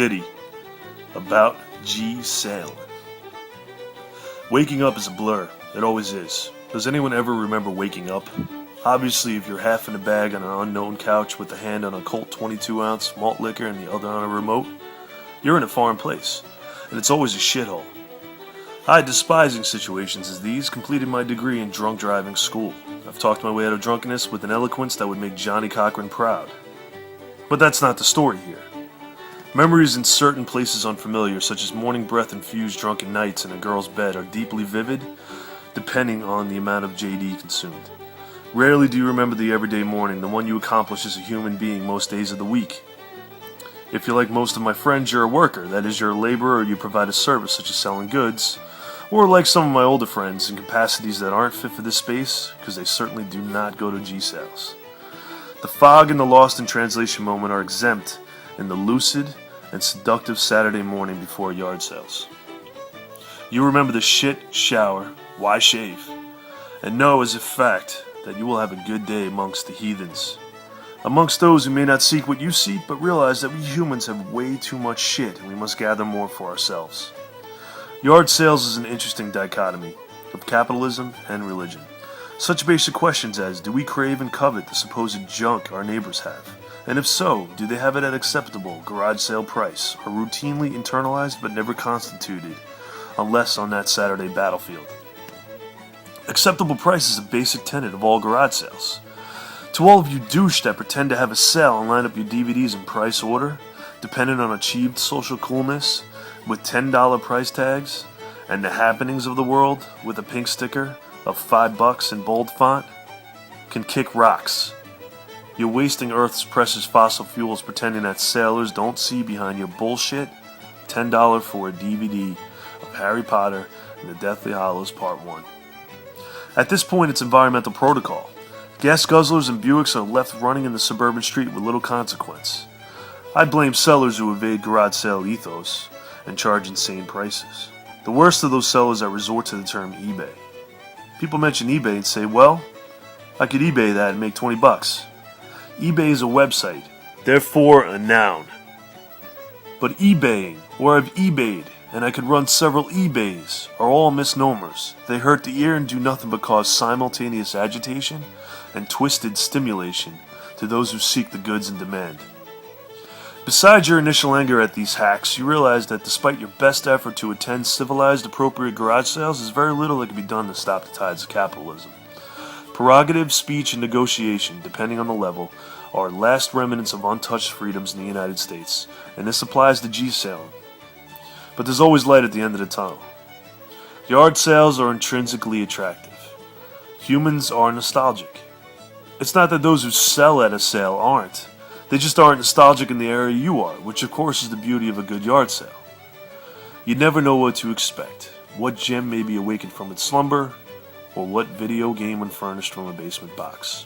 Ditty about G Salin. Waking up is a blur. It always is. Does anyone ever remember waking up? Obviously, if you're half in a bag on an unknown couch with a hand on a Colt 22-ounce malt liquor and the other on a remote, you're in a foreign place, and it's always a shithole. I, despising situations as these, completed my degree in drunk driving school. I've talked my way out of drunkenness with an eloquence that would make Johnny Cochran proud. But that's not the story here. Memories in certain places unfamiliar, such as morning breath-infused drunken nights in a girl's bed, are deeply vivid, depending on the amount of JD consumed. Rarely do you remember the everyday morning, the one you accomplish as a human being most days of the week. If you're like most of my friends, you're a worker, that is, you're a laborer or you provide a service such as selling goods, or like some of my older friends, in capacities that aren't fit for this space, because they certainly do not go to G sales. The fog and the lost in translation moment are exempt in the lucid and seductive Saturday morning before yard sales. You remember the shit, shower, why shave, and know as a fact that you will have a good day amongst the heathens. Amongst those who may not seek what you seek, but realize that we humans have way too much shit and we must gather more for ourselves. Yard sales is an interesting dichotomy of capitalism and religion. Such basic questions as, do we crave and covet the supposed junk our neighbors have? And if so, do they have it at acceptable garage sale price, or routinely internalized but never constituted, unless on that Saturday battlefield? Acceptable price is a basic tenet of all garage sales. To all of you douche that pretend to have a sale and line up your DVDs in price order, dependent on achieved social coolness, with $10 price tags, and the happenings of the world with a pink sticker of $5 in bold font, can kick rocks. You're wasting Earth's precious fossil fuels pretending that sailors don't see behind your bullshit. $10 for a DVD of Harry Potter and the Deathly Hallows Part 1. At this point, it's environmental protocol. Gas guzzlers and Buicks are left running in the suburban street with little consequence. I blame sellers who evade garage sale ethos and charge insane prices. The worst of those sellers that resort to the term eBay. People mention eBay and say, well, I could eBay that and make 20 bucks. eBay is a website, therefore a noun. But eBaying, or I've eBayed, and I could run several eBays, are all misnomers. They hurt the ear and do nothing but cause simultaneous agitation and twisted stimulation to those who seek the goods in demand. Besides your initial anger at these hacks, you realize that despite your best effort to attend civilized, appropriate garage sales, there's very little that can be done to stop the tides of capitalism. Prerogative, speech, and negotiation, depending on the level, are last remnants of untouched freedoms in the United States, and this applies to G Salin. But there's always light at the end of the tunnel. Yard sales are intrinsically attractive. Humans are nostalgic. It's not that those who sell at a sale aren't. They just aren't nostalgic in the area you are, which of course is the beauty of a good yard sale. You never know what to expect, what gem may be awakened from its slumber, or what video game unfurnished from a basement box.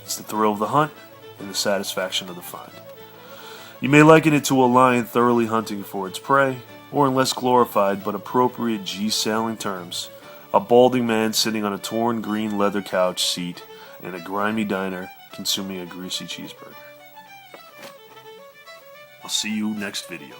It's the thrill of the hunt and the satisfaction of the find. You may liken it to a lion thoroughly hunting for its prey, or in less glorified but appropriate G Salin terms, a balding man sitting on a torn green leather couch seat in a grimy diner consuming a greasy cheeseburger. I'll see you next video.